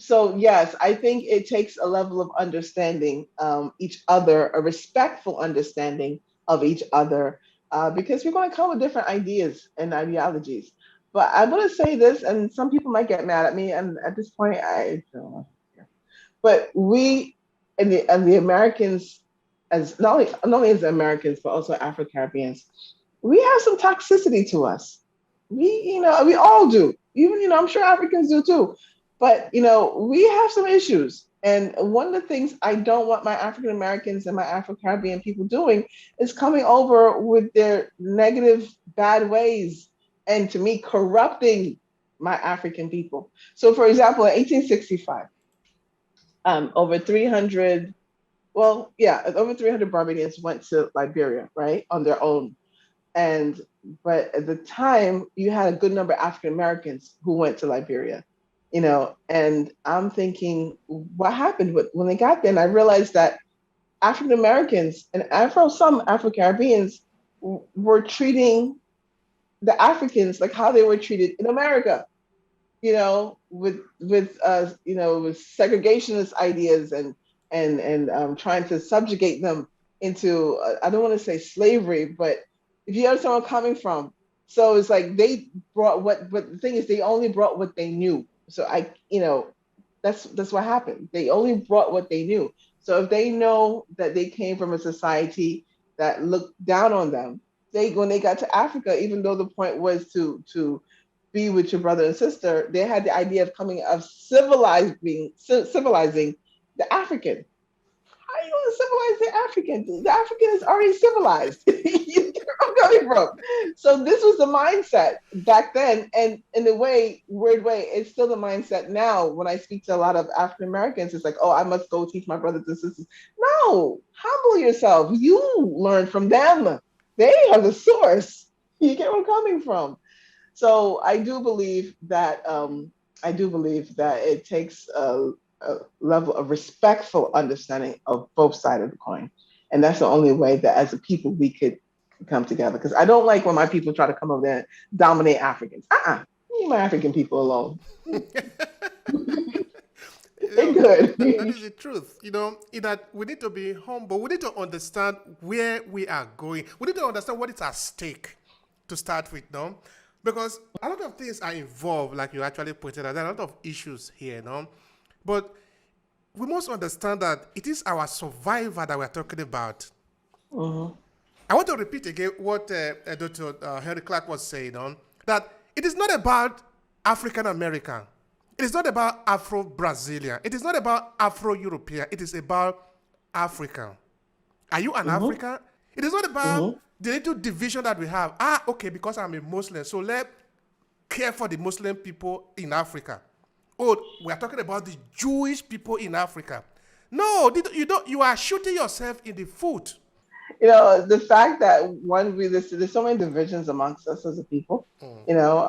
so yes, I think it takes a level of understanding each other, a respectful understanding of each other, because we're going to come with different ideas and ideologies. But I'm going to say this, and some people might get mad at me, and at this point, I don't know. But we and the Americans, as not only as Americans but also Afro Caribbeans, we have some toxicity to us. We all do. Even I'm sure Africans do too. But we have some issues. And one of the things I don't want my African Americans and my Afro Caribbean people doing is coming over with their negative, bad ways, and to me, corrupting my African people. So, for example, in 1865, over 300, well, yeah, over 300 Barbadians went to Liberia, right, on their own. And but at the time, you had a good number of African Americans who went to Liberia, and I'm thinking, what happened when they got there? And I realized that African Americans and some Afro Caribbeans were treating the Africans like how they were treated in America, with segregationist ideas and trying to subjugate them into I don't want to say slavery, but if you understand where I'm coming from. So it's like they brought but the thing is they only brought what they knew. So that's what happened. They only brought what they knew. So if they know that they came from a society that looked down on them, when they got to Africa, even though the point was to be with your brother and sister, they had the idea of civilizing the African. How are you going to civilize the African? The African is already civilized. You get where I'm coming from. So this was the mindset back then, and in a weird way, it's still the mindset now. When I speak to a lot of African Americans, it's like, oh, I must go teach my brothers and sisters. No, humble yourself. You learn from them. They are the source. You get where I'm coming from. So I do believe that it takes a level of respectful understanding of both sides of the coin, and that's the only way that as a people we could come together. Because I don't like when my people try to come over there and dominate Africans. Leave my African people alone. They're That good. is the truth. In that we need to be humble. We need to understand where we are going. We need to understand what is at stake to start with, no? Because a lot of things are involved, like you actually pointed out. There are a lot of issues here, no? But we must understand that it is our survivor that we're talking about. Mhm. I want to repeat again what Dr. Henry Clark was saying on that it is not about African American. It is not about Afro Brazilian. It is not about Afro European. It is about African. Are you an Mhm. African? It is not about Mhm. the little division that we have. Okay, because I'm a Muslim, so let care for the Muslim people in Africa. Oh, we are talking about the Jewish people in Africa. No, you don't. You are shooting yourself in the foot. The fact that there's so many divisions amongst us as a people. You know,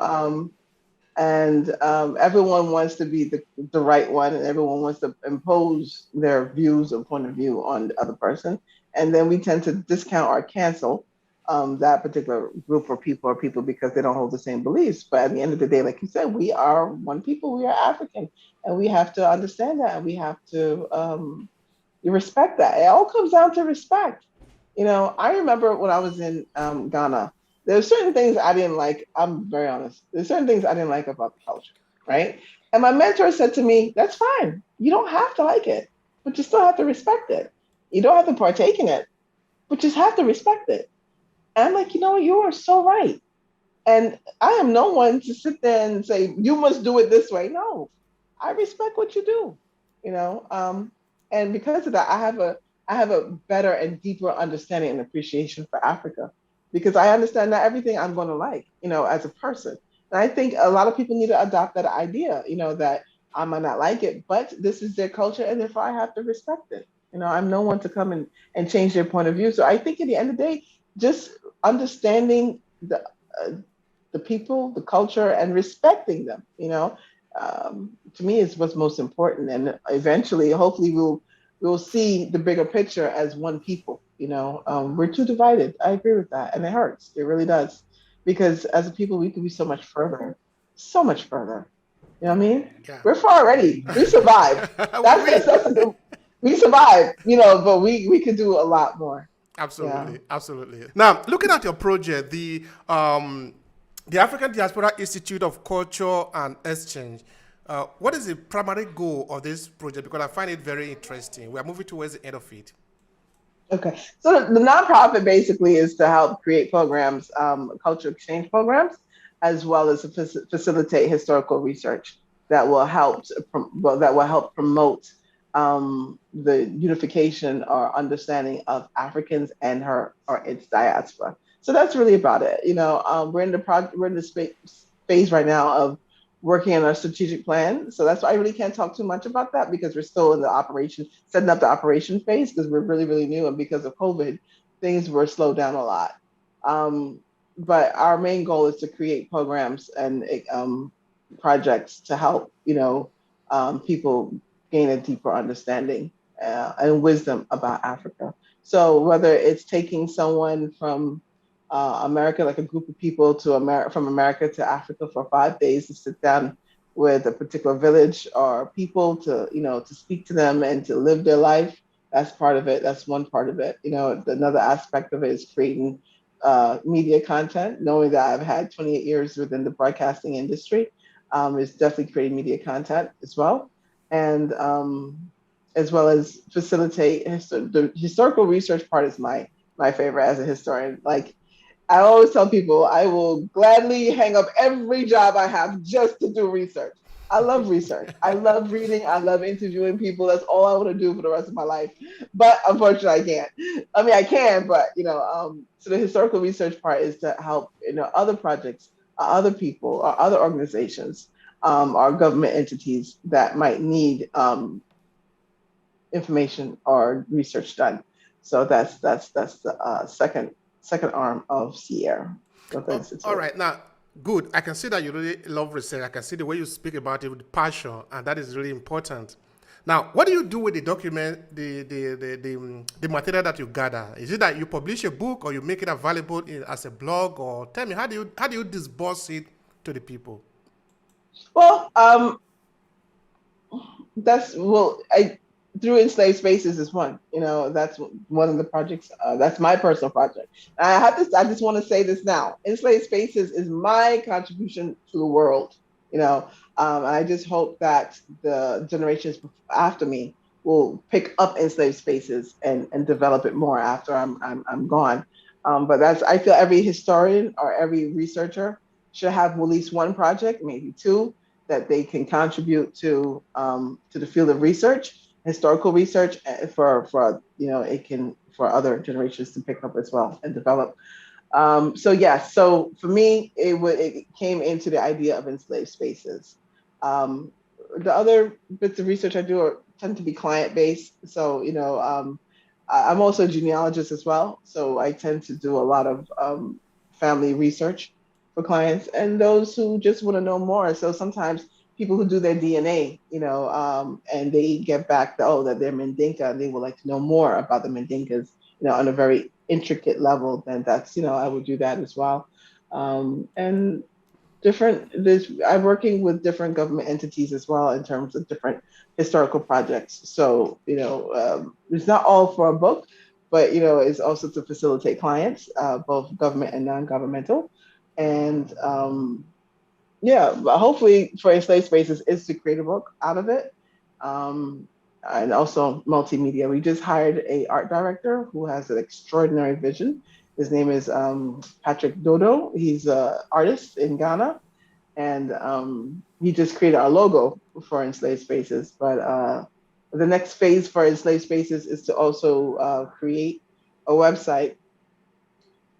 and everyone wants to be the right one, and everyone wants to impose their views or point of view on the other person, and then we tend to discount or cancel that particular group or people because they don't hold the same beliefs. But at the end of the day, like you said, we are one people. We are African, and we have to understand that, and we have to respect that. It all comes down to respect. I remember when I was in Ghana, there were certain things I didn't like. I'm very honest. There's certain things I didn't like about the culture, right? And my mentor said to me, "That's fine. You don't have to like it, but you still have to respect it. You don't have to partake in it, but you just have to respect it." And I'm like, you are so right. And I am no one to sit there and say you must do it this way. No, I respect what you do. You know, and because of that, I have a better and deeper understanding and appreciation for Africa because I understand not everything I'm going to like. As a person. And I think a lot of people need to adopt that idea. That I might not like it, but this is their culture, and therefore I have to respect it. I'm no one to come and change their point of view. So I think at the end of the day, just understanding uh, the people, the culture, and respecting them. To me, is what's most important. And eventually, hopefully, we'll see the bigger picture as one people. We're too divided. I agree with that, and it hurts. It really does, because as a people, we could be so much further, so much further. You know what I mean? Yeah. We're far already. We survived. We We survived, but we could do a lot more. Yeah. absolutely, absolutely. Now, looking at your project, the African Diaspora Institute of Culture and Exchange. What is the primary goal of this project? Because I find it very interesting. We are moving towards the end of it. Okay. So the nonprofit basically is to help create programs, cultural exchange programs, as well as to facilitate historical research that will that will help promote the unification or understanding of Africans and her or its diaspora. So that's really about it. We're in the phase right now of working on our strategic plan. So that's why I really can't talk too much about that because we're still in the operation, setting up the operation phase because we're really, really new. And because of COVID, things were slowed down a lot. Um, but our main goal is to create programs and projects to help, people gain a deeper understanding and wisdom about Africa. So whether it's taking someone from America, like a group of people from America to Africa for 5 days to sit down with a particular village or people to speak to them and to live their life. That's part of it. That's one part of it. Another aspect of it is creating media content. Knowing that I've had 28 years within the broadcasting industry, is definitely creating media content as well, and as well as facilitate the historical research part is my favorite as a historian. Like I always tell people I will gladly hang up every job I have just to do research. I love research. I love reading. I love interviewing people. That's all I want to do for the rest of my life. But unfortunately, I can't. I mean, I can, but so the historical research part is to help other projects, other people, or other organizations, or government entities that might need information or research done. So that's the second arm of C.E.H.R. of the Oh, all institute. right. Now, good. I can see that you really love research. I can see the way you speak about it with passion, and that is really important. Now, what do you do with the document, the material that you gather? Is it that you publish a book, or you make it available as a blog, or tell me how do you disburse it to the people? Well, that's well, I through enslaved spaces is one. That's one of the projects. That's my personal project. And I have this. I just want to say this now. Enslaved spaces is my contribution to the world. You know, and I just hope that the generations after me will pick up enslaved spaces and develop it more after I'm gone. But that's I feel every historian or every researcher should have at least one project, maybe two, that they can contribute to the field of research, historical research, for it can for other generations to pick up as well and develop. So yes, so for me, it came into the idea of enslaved spaces. Um, the other bits of research I do tend to be client based. So I'm also a genealogist as well. So I tend to do a lot of family research for clients and those who just want to know more. So sometimes people who do their DNA, and they get back that they're Mandinka and they would like to know more about the Mandinkas, on a very intricate level, then that's, I would do that as well. And I'm working with different government entities as well in terms of different historical projects. So, it's not all for a book, but, it's also to facilitate clients, both government and non-governmental. And yeah, but hopefully for enslaved spaces is to create a book out of it. Um, and also multimedia. We just hired a art director who has an extraordinary vision. His name is Patrick Dodo. He's an artist in Ghana, and he just created our logo for enslaved spaces. But the next phase for enslaved spaces is to also create a website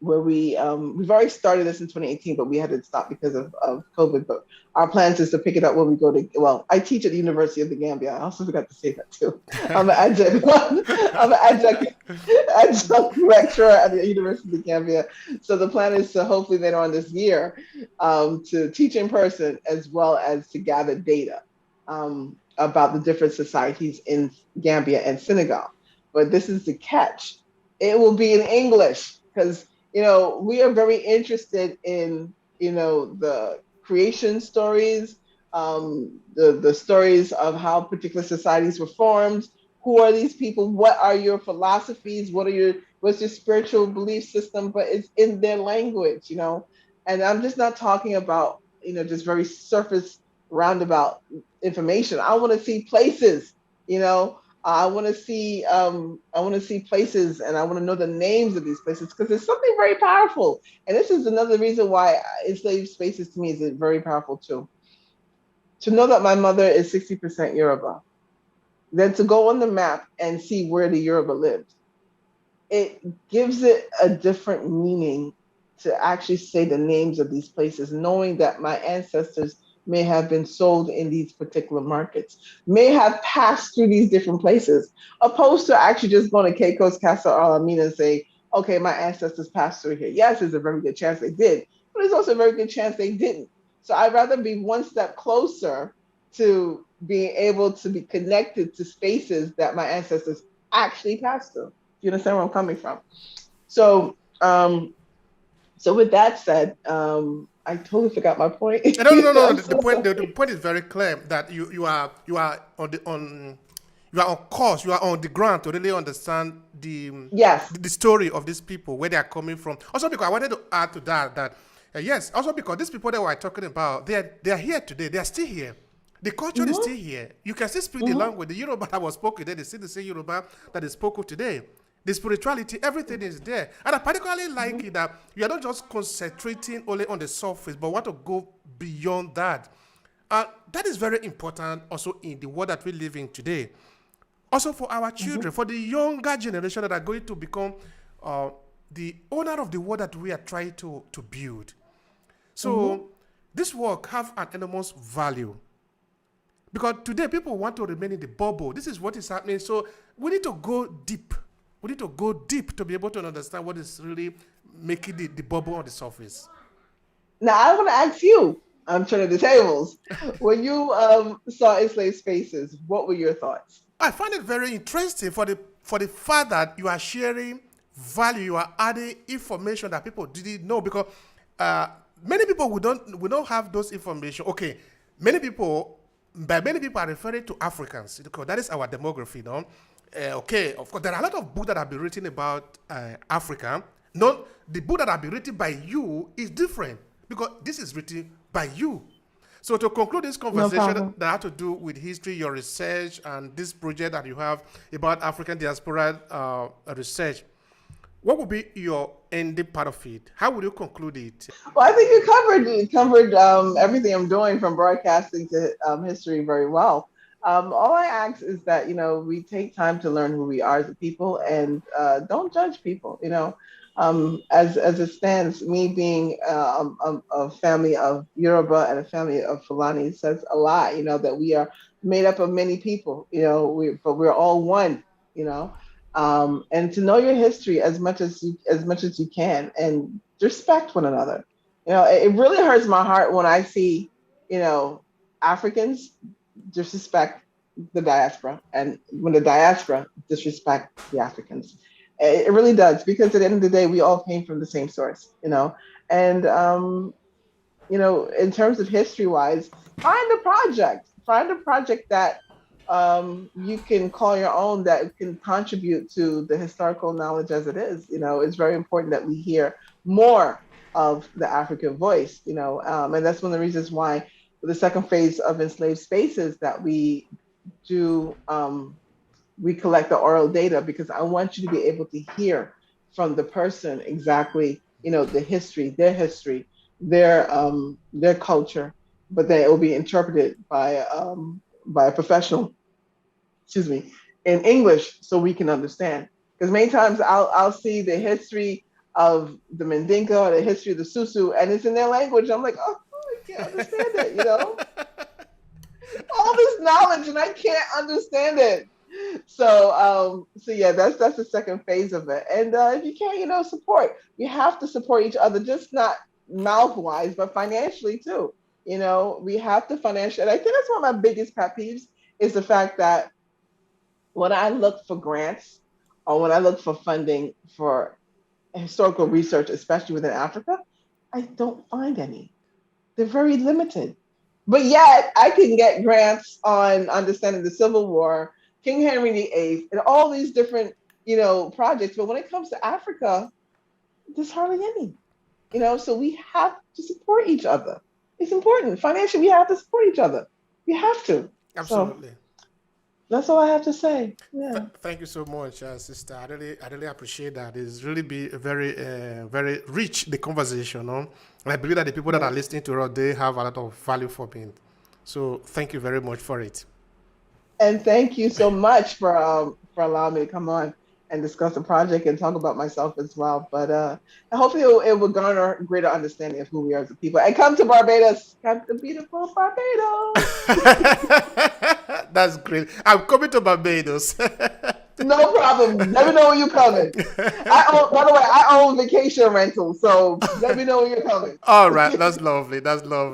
where we've already started this in 2018, but we had to stop because of COVID. But our plans is to pick it up when we go to. Well, I teach at the University of the Gambia. I also forgot to say that too. I'm an adjunct. I'm an adjunct lecturer at the University of the Gambia. So the plan is to hopefully later on this year to teach in person as well as to gather data about the different societies in Gambia and Senegal. But this is the catch. It will be in English because we are very interested in the creation stories, the stories of how particular societies were formed. Who are these people? What are your philosophies? What's your spiritual belief system? But it's in their language, you know. And I'm just not talking about, you know, just very surface roundabout information. I want to see places, you know. I want to see places, and I want to know the names of these places because it's something very powerful. And this is another reason why enslaved spaces to me is very powerful too. To know that my mother is 60% Yoruba, then to go on the map and see where the Yoruba lived, it gives it a different meaning to actually say the names of these places, knowing that my ancestors may have been sold in these particular markets, may have passed through these different places, opposed to actually just going to Keiko's Castle Alameda and say, okay, my ancestors passed through here. Yes, there's a very good chance they did, but there's also a very good chance they didn't. So I'd rather be one step closer to being able to be connected to spaces that my ancestors actually passed through. You understand where I'm coming from? So, so with that said, I totally forgot my point. No, no, no, no. I'm The so point, the sorry. point is very clear that you are you are on course. You are on the ground to really understand Yes. the story of these people, where they are coming from. Also, because I wanted to add to that yes, also because these people that we're talking about, they are here today. They are still here. The culture is still Mm-hmm, here. You can still speak the mm-hmm, language. The Yoruba that was spoken today, they still the same Yoruba that is spoken today. The spirituality, everything is there. And I particularly like mm-hmm, it that you are not just concentrating only on the surface, but want to go beyond that. That is very important also in the world that we live in today. Also for our mm-hmm, children, for the younger generation that are going to become uh, the owner of the world that we are trying to build. mm-hmm, So this work have an enormous value. Because today people want to remain in the bubble. This is what is happening. So we need to go deep. We need to go deep to be able to understand what is really making the bubble on the surface. Now I want to ask you. I'm turning the tables. When you saw enslaved spaces, what were your thoughts? I find it very interesting for the fact that you are sharing value, you are adding information that people didn't know because uh, many people we don't have those information. Okay, many people by many people are referring to Africans because that is our demography, no? Okay, of course there are a lot of books that have been written about Africa. No, the book that have been written by you is different because this is written by you. So to conclude this No conversation problem. that had to do with history, your research, and this project that you have about African diaspora research, what would be your ending part of it? How would you conclude it? Well, I think you covered everything I'm doing from broadcasting to history very well. All I ask is that, you know, we take time to learn who we are as a people and don't judge people. You know, as it stands, me being a family of Yoruba and a family of Fulani says a lot. You know, that we are made up of many people. You know, but we're all one. You know, and to know your history as much as you can, and respect one another. You know, it really hurts my heart when I see, you know, Africans disrespect the diaspora, and when the diaspora disrespect the Africans. It really does, because at the end of the day, we all came from the same source. You know, and you know, in terms of history wise, find a project that you can call your own, that can contribute to the historical knowledge as it is. You know, it's very important that we hear more of the African voice, you know, and that's one of the reasons why the second phase of enslaved spaces that we do, we collect the oral data, because I want you to be able to hear from the person exactly, you know, the history, their culture, but then it will be interpreted by a professional, excuse me, in English, so we can understand. Because many times I'll see the history of the Mandinka or the history of the Susu, and it's in their language. I'm like, oh, I can't understand it. You know, all this knowledge and I can't understand it. So yeah, that's the second phase of it. And if you can, you know, support. We have to support each other, just not mouth wise, but financially too. You know, we have to financially. And I think that's one of my biggest pet peeves is the fact that when I look for grants or when I look for funding for historical research, especially within Africa, I don't find any. They're very limited. But yet I can get grants on understanding the Civil War, King Henry VIII, and all these different, projects. But when it comes to Africa, there's hardly any. So we have to support each other. It's important. Financially, we have to support each other. We have to. So Absolutely. that's all I have to say. Yeah. Thank you so much, sister. I really appreciate that. It's really be very, very rich the conversation. No? And I believe that the people that are Yes. listening to us, they have a lot of value for me. So thank you very much for it. And thank you so much for allowing me to come on and discuss the project and talk about myself as well. But hopefully it will garner greater understanding of who we are as a people. And come to Barbados. Come to beautiful Barbados. That's great. I'm coming to Barbados. No problem. Let me know when you're coming. By the way, I own vacation rentals, so let me know when you're coming. All right, that's lovely. That's lovely.